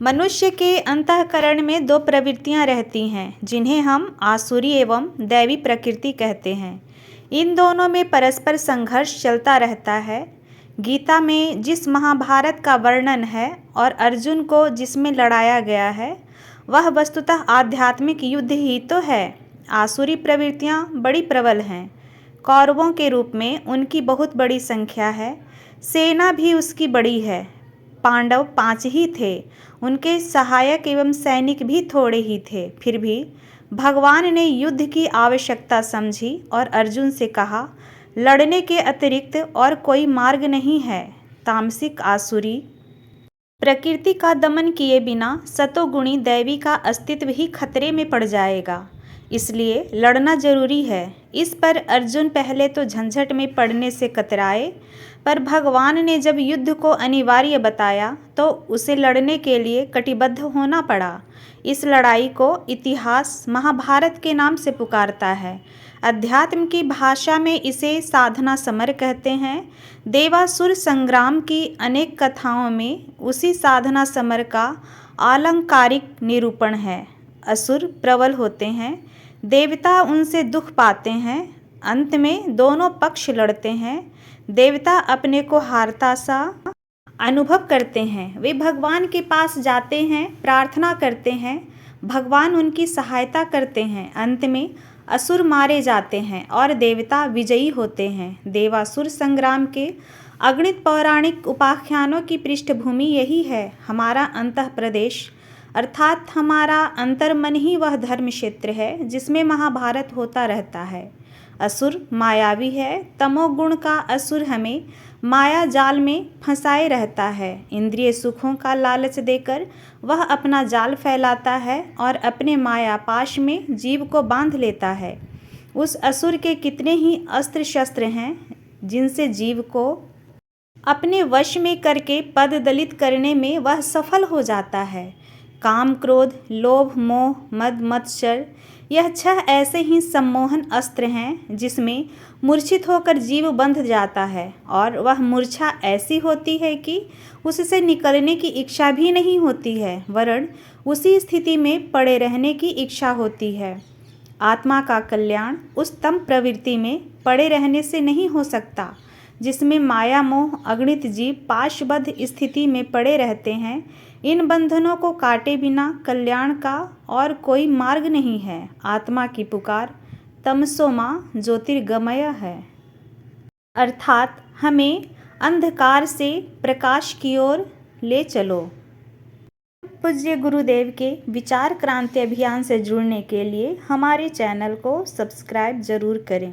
मनुष्य के अंतःकरण में दो प्रवृत्तियां रहती हैं जिन्हें हम आसुरी एवं दैवी प्रकृति कहते हैं। इन दोनों में परस्पर संघर्ष चलता रहता है। गीता में जिस महाभारत का वर्णन है और अर्जुन को जिसमें लड़ाया गया है वह वस्तुतः आध्यात्मिक युद्ध ही तो है। आसुरी प्रवृत्तियां बड़ी प्रबल हैं। कौरवों के रूप में उनकी बहुत बड़ी संख्या है। सेना भी उसकी बड़ी है। पांडव 5 ही थे। उनके सहायक एवं सैनिक भी थोड़े ही थे। फिर भी भगवान ने युद्ध की आवश्यकता समझी और अर्जुन से कहा, लड़ने के अतिरिक्त और कोई मार्ग नहीं है। तामसिक आसुरी प्रकृति का दमन किए बिना सतोगुणी दैवी का अस्तित्व ही खतरे में पड़ जाएगा। इसलिए लड़ना जरूरी है। इस पर अर्जुन पहले तो झंझट में पड़ने से कतराए, पर भगवान ने जब युद्ध को अनिवार्य बताया तो उसे लड़ने के लिए कटिबद्ध होना पड़ा। इस लड़ाई को इतिहास महाभारत के नाम से पुकारता है। अध्यात्म की भाषा में इसे साधना समर कहते हैं। देवासुर संग्राम की अनेक कथाओं में उसी साधना समर का आलंकारिक निरूपण है। असुर प्रबल होते हैं, देवता उनसे दुख पाते हैं। अंत में दोनों पक्ष लड़ते हैं। देवता अपने को हारता सा अनुभव करते हैं। वे भगवान के पास जाते हैं, प्रार्थना करते हैं। भगवान उनकी सहायता करते हैं। अंत में असुर मारे जाते हैं और देवता विजयी होते हैं। देवासुर संग्राम के अगणित पौराणिक उपाख्यानों की पृष्ठभूमि यही है। हमारा अंतः प्रदेश अर्थात हमारा अंतर्मन ही वह धर्म क्षेत्र है जिसमें महाभारत होता रहता है। असुर मायावी है। तमोगुण का असुर हमें माया जाल में फंसाए रहता है। इंद्रिय सुखों का लालच देकर वह अपना जाल फैलाता है और अपने माया पाश में जीव को बांध लेता है। उस असुर के कितने ही अस्त्र शस्त्र हैं जिनसे जीव को अपने वश में करके पद दलित करने में वह सफल हो जाता है। काम, क्रोध, लोभ, मोह, मद, मत्सर, यह 6 ऐसे ही सम्मोहन अस्त्र हैं जिसमें मूर्छित होकर जीव बंध जाता है और वह मूर्छा ऐसी होती है कि उससे निकलने की इच्छा भी नहीं होती है, वरन उसी स्थिति में पड़े रहने की इच्छा होती है। आत्मा का कल्याण उस तम प्रवृत्ति में पड़े रहने से नहीं हो सकता जिसमें माया मोह अगणित जीव पाशबद्ध स्थिति में पड़े रहते हैं। इन बंधनों को काटे बिना कल्याण का और कोई मार्ग नहीं है। आत्मा की पुकार तमसो मां ज्योतिर्गमय है, अर्थात हमें अंधकार से प्रकाश की ओर ले चलो। पूज्य गुरुदेव के विचार क्रांति अभियान से जुड़ने के लिए हमारे चैनल को सब्सक्राइब जरूर करें।